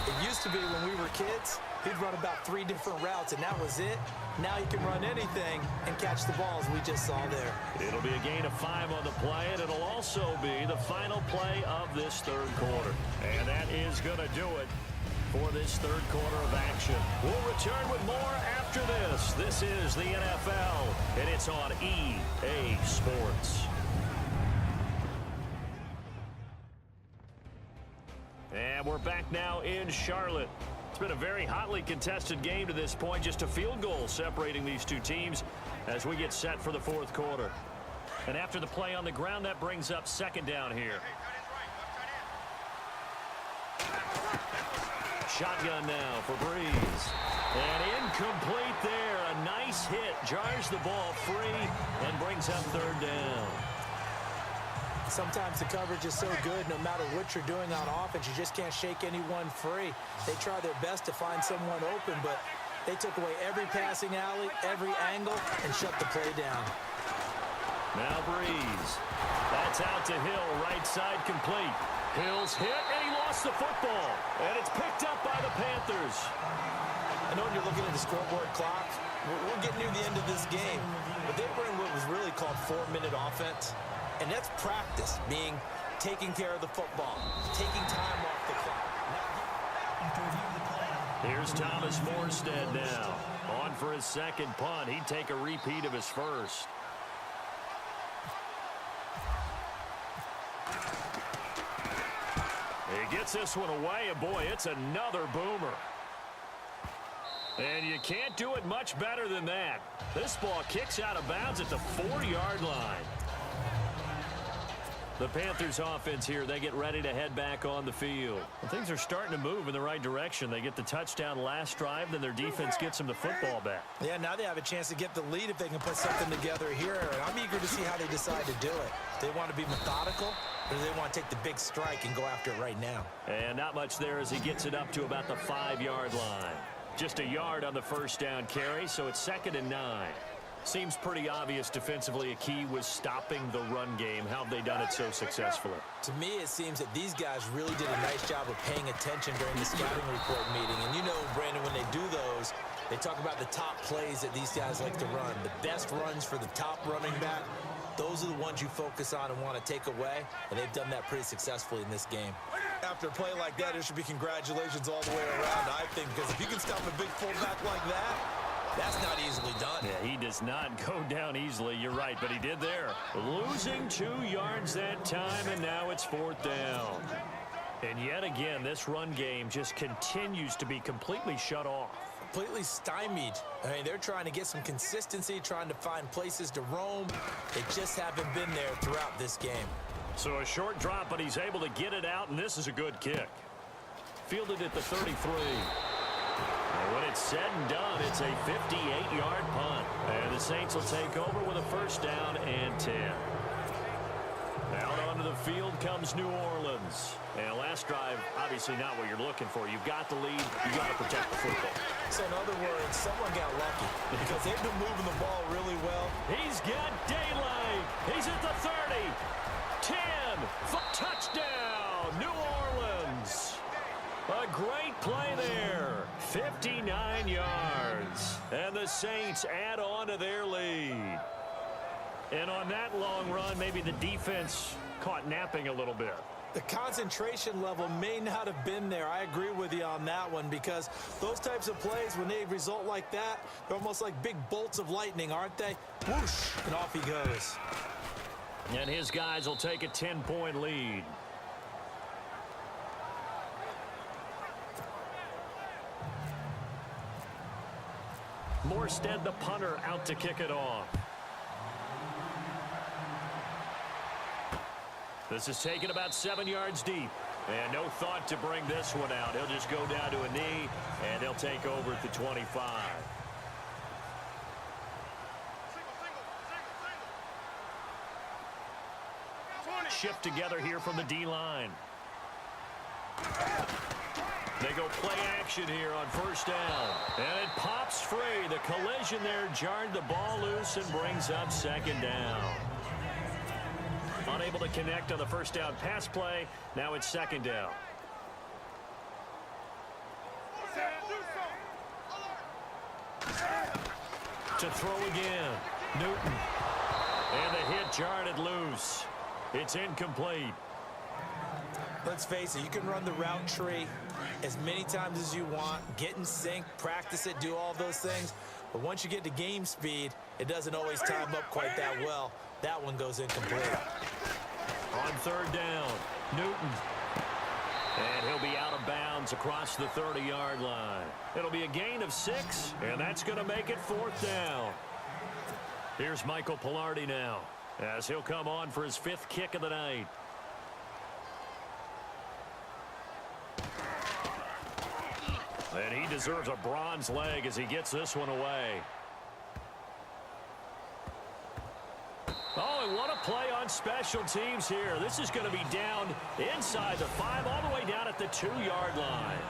it used to be when we were kids, he'd run about 3 different routes, and that was it. Now he can run anything and catch the balls we just saw there. It'll be a gain of 5 on the play, and it'll also be the final play of this third quarter. And that is going to do it for this third quarter of action. We'll return with more after this. This is the NFL, and it's on EA Sports. And we're back now in Charlotte. It's been a very hotly contested game to this point. Just a field goal separating these two teams as we get set for the fourth quarter. And after the play on the ground, that brings up second down here. Shotgun now for Breeze. And incomplete there. A nice hit. Jars the ball free and brings up third down. Sometimes the coverage is so good, no matter what you're doing on offense, you just can't shake anyone free. They try their best to find someone open, but they took away every passing alley, every angle, and shut the play down. Now Breeze. That's out to Hill, right side complete. Hill's hit, and he lost the football. And it's picked up by the Panthers. I know when you're looking at the scoreboard clock, we're getting near the end of this game, but they were in what was really called 4-minute offense. And that's practice, being taking care of the football, taking time off the clock. Here's Thomas Morstead now. On for his second punt. He'd take a repeat of his first. He gets this one away, and boy, it's another boomer. And you can't do it much better than that. This ball kicks out of bounds at the 4-yard line. The Panthers offense here, they get ready to head back on the field. And things are starting to move in the right direction. They get the touchdown last drive, then their defense gets them the football back. Yeah, now they have a chance to get the lead if they can put something together here. And I'm eager to see how they decide to do it. They want to be methodical, or do they want to take the big strike and go after it right now? And not much there as he gets it up to about the 5-yard line. Just a yard on the first down carry, so it's 2nd and 9. Seems pretty obvious defensively a key was stopping the run game. How have they done it so successfully? To me, it seems that these guys really did a nice job of paying attention during the scouting report meeting. And you know, Brandon, when they do those, they talk about the top plays that these guys like to run. The best runs for the top running back, those are the ones you focus on and want to take away. And they've done that pretty successfully in this game. After a play like that, there should be congratulations all the way around, I think, because if you can stop a big fullback like that, that's not easily done. Yeah, he does not go down easily. You're right, but he did there. Losing 2 yards that time, and now it's 4th down. And yet again, this run game just continues to be completely shut off. Completely stymied. I mean, they're trying to get some consistency, trying to find places to roam. They just haven't been there throughout this game. So a short drop, but he's able to get it out, and this is a good kick. Fielded at the 33. And when it's said and done, it's a 58-yard punt. And the Saints will take over with a 1st down and 10. Out onto the field comes New Orleans. And last drive, obviously not what you're looking for. You've got the lead. You've got to protect the football. So in other words, someone got lucky because they've been moving the ball really well. He's got daylight. He's at the 30. 10. Touchdown, New Orleans. A great play there. 59 yards. And the Saints add on to their lead. And on that long run, maybe the defense caught napping a little bit. The concentration level may not have been there. I agree with you on that one because those types of plays, when they result like that, they're almost like big bolts of lightning, aren't they? Whoosh, and off he goes. And his guys will take a 10-point lead. Morstead, the punter, out to kick it off. This is taken about 7 yards deep. And no thought to bring this one out. He'll just go down to a knee, and they'll take over at the 25. Shift together here from the D-line. They go play action here on 1st down. And it pops free. The collision there jarred the ball loose and brings up 2nd down. Unable to connect on the 1st down pass play. Now it's 2nd down. To throw again. Newton. And the hit jarred it loose. It's incomplete. Let's face it, you can run the route tree as many times as you want, get in sync, practice it, do all those things. But once you get to game speed, it doesn't always time up quite that well. That one goes incomplete. On 3rd down, Newton. And he'll be out of bounds across the 30-yard line. It'll be a gain of 6, and that's going to make it 4th down. Here's Michael Pilardi now, as he'll come on for his 5th kick of the night. And he deserves a bronze leg as he gets this one away. Oh, and what a play on special teams here. This is going to be down inside the 5, all the way down at the 2-yard line.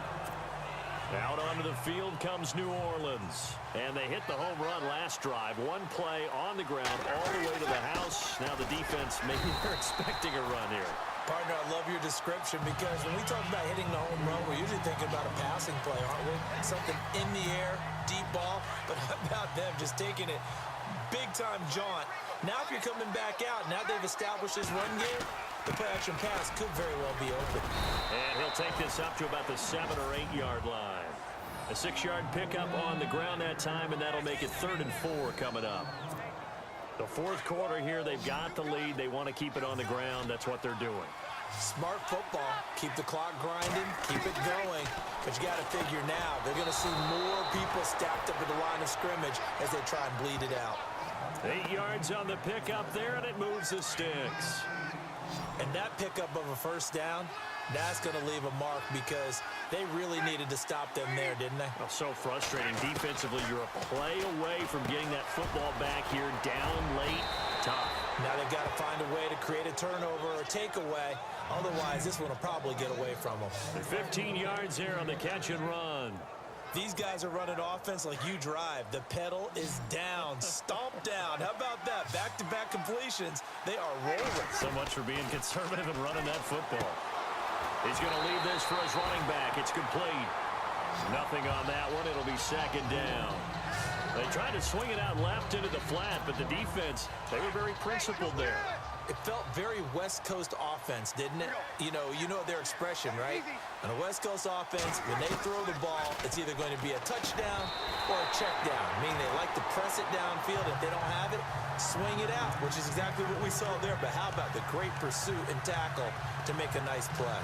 Out onto the field comes New Orleans. And they hit the home run last drive. One play on the ground all the way to the house. Now the defense, maybe they're expecting a run here. Partner, I love your description because when we talk about hitting the home run, we're usually thinking about a passing play, aren't we? Something in the air, deep ball. But how about them just taking it big-time jaunt? Now if you're coming back out, now they've established this run game, the play-action pass could very well be open. And he'll take this up to about the 7 or 8-yard line. A 6-yard pickup on the ground that time, and that'll make it 3rd and 4 coming up. The 4th quarter here, they've got the lead. They want to keep it on the ground. That's what they're doing. Smart football. Keep the clock grinding. Keep it going. But you got to figure now, they're going to see more people stacked up at the line of scrimmage as they try and bleed it out. 8 yards on the pickup there, and it moves the sticks. And that pickup of a 1st down, that's going to leave a mark because they really needed to stop them there, didn't they? Oh, so frustrating. Defensively, you're a play away from getting that football back here down late. Tough. Now they've got to find a way to create a turnover or takeaway. Otherwise, this one will probably get away from them. 15 yards there on the catch and run. These guys are running offense like you drive. The pedal is down, stomped down. How about that? Back-to-back completions. They are rolling. So much for being conservative and running that football. He's going to leave this for his running back. It's complete. Nothing on that one. It'll be second down. They tried to swing it out left into the flat, but the defense, they were very principled there. It felt very West Coast offense, didn't it? You know their expression, right? On a West Coast offense, when they throw the ball, it's either going to be a touchdown or a check down, meaning they like to press it downfield. If they don't have it, swing it out, which is exactly what we saw there. But how about the great pursuit and tackle to make a nice play?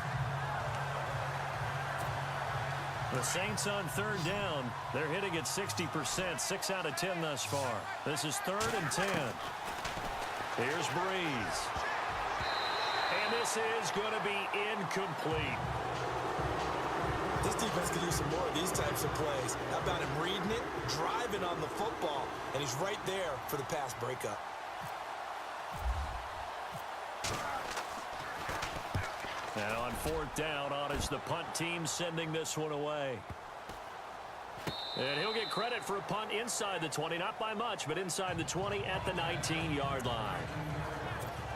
The Saints on third down. They're hitting at 60%, 6 out of 10 thus far. This is 3rd and 10. Here's Breeze. And this is going to be incomplete. This defense could use some more of these types of plays. How about him reading it, driving on the football, and he's right there for the pass breakup. Now on 4th down, on is the punt team sending this one away. And he'll get credit for a punt inside the 20, not by much, but inside the 20 at the 19-yard line.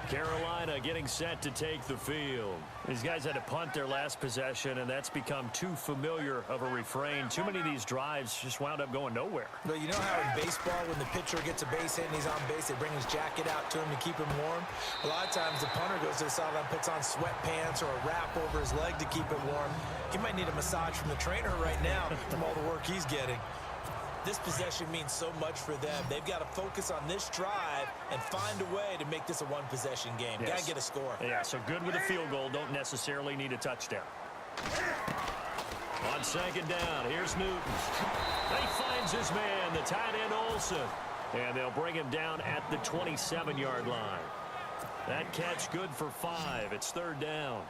Carolina getting set to take the field. These guys had to punt their last possession, and that's become too familiar of a refrain. Too many of these drives just wound up going nowhere. But you know how in baseball, when the pitcher gets a base hit and he's on base, they bring his jacket out to him to keep him warm? A lot of times the punter goes to the sideline, puts on sweatpants or a wrap over his leg to keep him warm. He might need a massage from the trainer right now from all the work he's getting. This possession means so much for them. They've got to focus on this drive and find a way to make this a one-possession game. Yes. Got to get a score. Yeah, so good with a field goal. Don't necessarily need a touchdown. On 2nd down, here's Newton. He finds his man, the tight end Olsen. And they'll bring him down at the 27-yard line. That catch good for 5. It's 3rd down.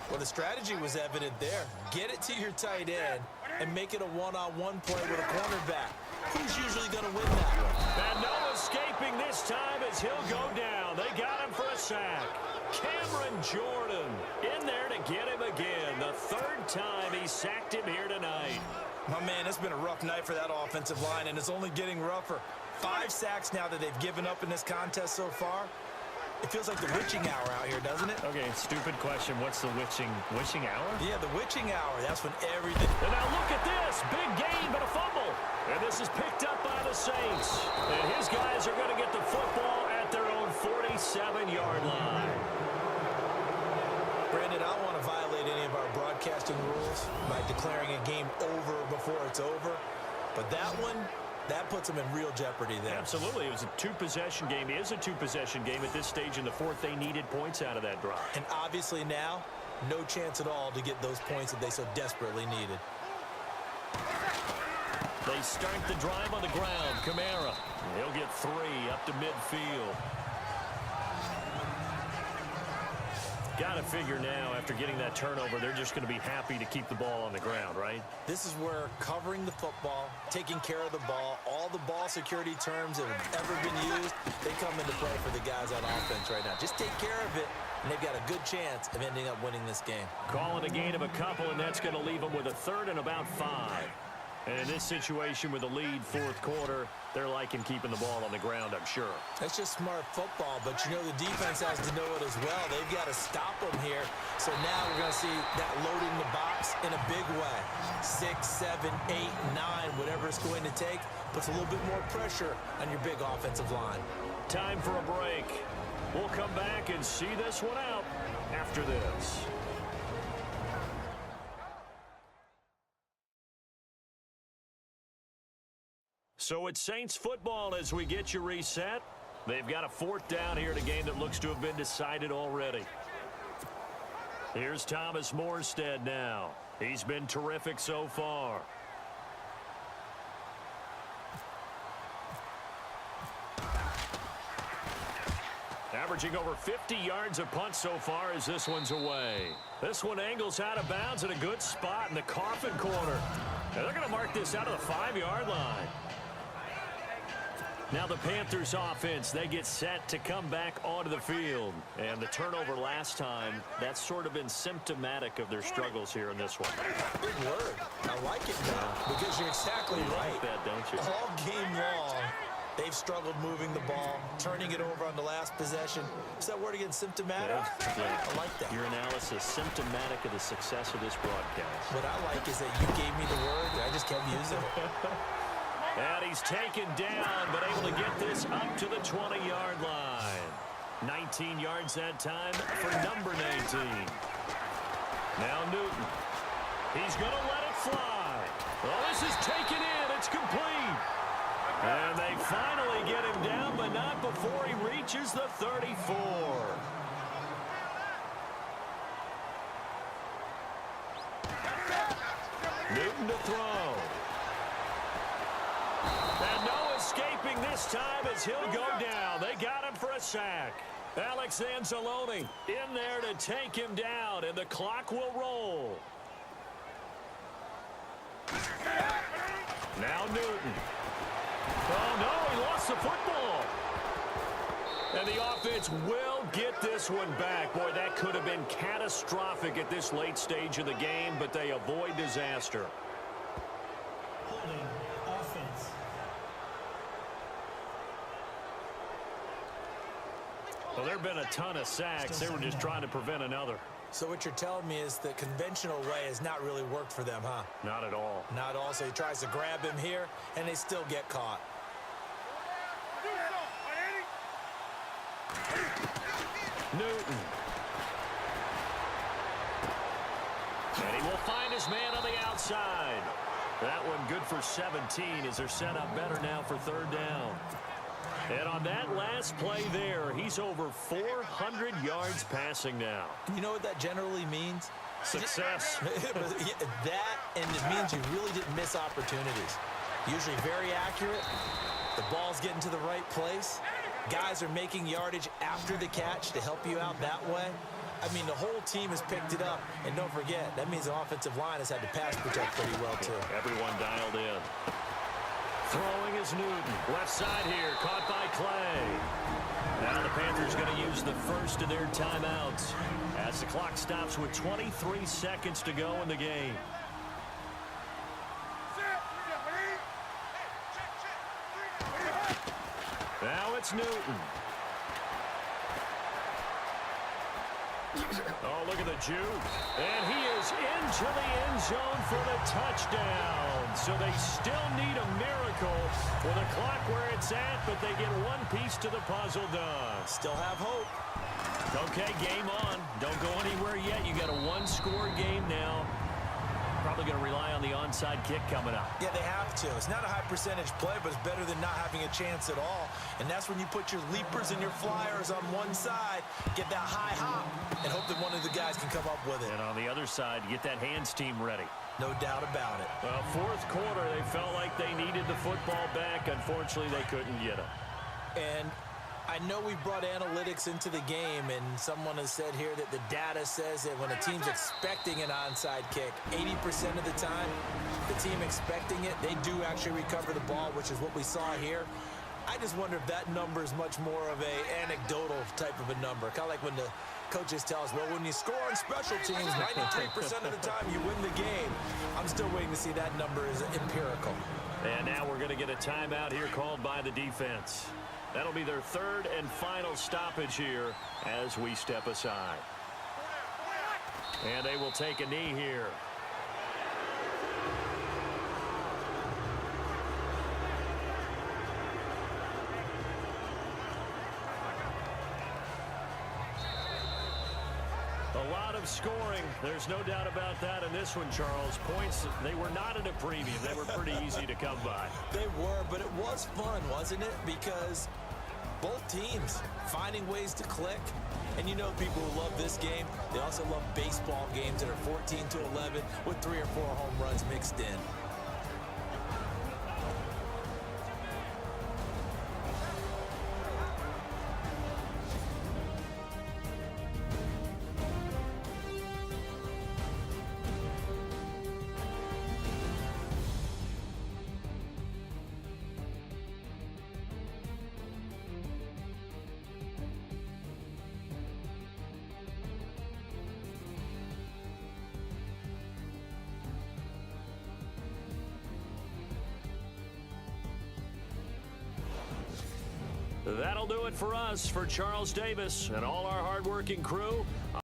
Well, the strategy was evident there. Get it to your tight end and make it a one-on-one play with a cornerback. Who's usually going to win that one? And no escaping this time as he'll go down. They got him for a sack. Cameron Jordan in there to get him again. The 3rd time he sacked him here tonight. My man, it's been a rough night for that offensive line, and it's only getting rougher. 5 sacks now that they've given up in this contest so far. It feels like the witching hour out here, doesn't it? Okay, stupid question. What's the witching hour? Yeah, the witching hour. That's when everything... And now look at this. Big gain, but a fumble. And this is picked up by the Saints. And his guys are going to get the football at their own 47-yard line. Brandon, I don't want to violate any of our broadcasting rules by declaring a game over before it's over. But that one... that puts them in real jeopardy there. Absolutely. It was a 2-possession game. It is a 2-possession game at this stage in the 4th. They needed points out of that drive. And obviously now, no chance at all to get those points that they so desperately needed. They start the drive on the ground. Kamara. He'll get 3 up to midfield. Got to figure now, after getting that turnover, they're just going to be happy to keep the ball on the ground, right? This is where covering the football, taking care of the ball, all the ball security terms that have ever been used, they come into play for the guys on offense right now. Just take care of it, and they've got a good chance of ending up winning this game. Calling a gain of a couple, and that's going to leave them with a 3rd and about 5. And in this situation with a lead 4th quarter, they're liking keeping the ball on the ground, I'm sure. That's just smart football, but you know the defense has to know it as well. They've got to stop them here. So now we're going to see that loading the box in a big way. 6, 7, 8, 9, whatever it's going to take, puts a little bit more pressure on your big offensive line. Time for a break. We'll come back and see this one out after this. So it's Saints football as we get you reset. They've got a 4th down here in a game that looks to have been decided already. Here's Thomas Morstead now. He's been terrific so far. Averaging over 50 yards a punt so far as this one's away. This one angles out of bounds at a good spot in the coffin corner. And they're going to mark this out of the 5-yard line. Now the Panthers offense, they get set to come back onto the field. And the turnover last time, that's sort of been symptomatic of their struggles here in this one. Good word. I like it now because you're exactly right. Like that, don't you? All game long, they've struggled moving the ball, turning it over on the last possession. Is that word again, symptomatic? Yeah. I like that. Your analysis, symptomatic of the success of this broadcast. What I like is that you gave me the word, and I just kept using it. And he's taken down, but able to get this up to the 20-yard line. 19 yards that time for number 19. Now Newton. He's going to let it fly. Well, this is taken in. It's complete. And they finally get him down, but not before he reaches the 34. Newton to throw. And no escaping this time as he'll go down. They got him for a sack. Alex Anzalone in there to take him down, and the clock will roll. Now Newton. Oh, no, he lost the football. And the offense will get this one back. Boy, that could have been catastrophic at this late stage of the game, but they avoid disaster. Holding offense. Well, there have been a ton of sacks. They were just trying to prevent another. So what you're telling me is the conventional way has not really worked for them, huh? Not at all. Not all. So he tries to grab him here, and they still get caught. Newton. And he will find his man on the outside. That one good for 17 as they're set up better now for third down. And on that last play there, he's over 400 yards passing now. You know what that generally means? Success. That, and it means you really didn't miss opportunities. Usually very accurate. The ball's getting to the right place. Guys are making yardage after the catch to help you out that way. I mean, the whole team has picked it up. And don't forget, that means the offensive line has had to pass protect pretty well, too. Everyone dialed in. Throwing is Newton. Left side here, caught by Clay. Now the Panthers going to use the first of their timeouts as the clock stops with 23 seconds to go in the game. Now it's Newton. Oh, look at the juke. And he is into the end zone for the touchdown. So they still need a miracle with the clock where it's at, but they get one piece to the puzzle done. Still have hope. Okay, game on. Don't go anywhere yet. You got a one-score game now. Probably going to rely on the onside kick coming up. Yeah, they have to. It's not a high percentage play, but it's better than not having a chance at all. And that's when you put your leapers and your flyers on one side, get that high hop, and hope that one of the guys can come up with it. And on the other side, get that hands team ready. No doubt about it. Well, fourth quarter, they felt like they needed the football back. Unfortunately, they couldn't get it. And I know we brought analytics into the game, and someone has said here that the data says that when a team's expecting an onside kick, 80% of the time, the team expecting it, they do actually recover the ball, which is what we saw here. I just wonder if that number is much more of a anecdotal type of a number. Kind of like when the coaches tell us, well, when you score on special teams, 93% of the time you win the game. I'm still waiting to see that number is empirical. And now we're going to get a timeout here called by the defense. That'll be their third and final stoppage here as we step aside. And they will take a knee here. A lot of scoring. There's no doubt about that in this one, Charles. Points, they were not at a premium. They were pretty easy to come by. They were, but it was fun, wasn't it? Because both teams finding ways to click. And you know people who love this game, they also love baseball games that are 14-11 with 3 or 4 home runs mixed in. That'll do it for us. For Charles Davis and all our hardworking crew,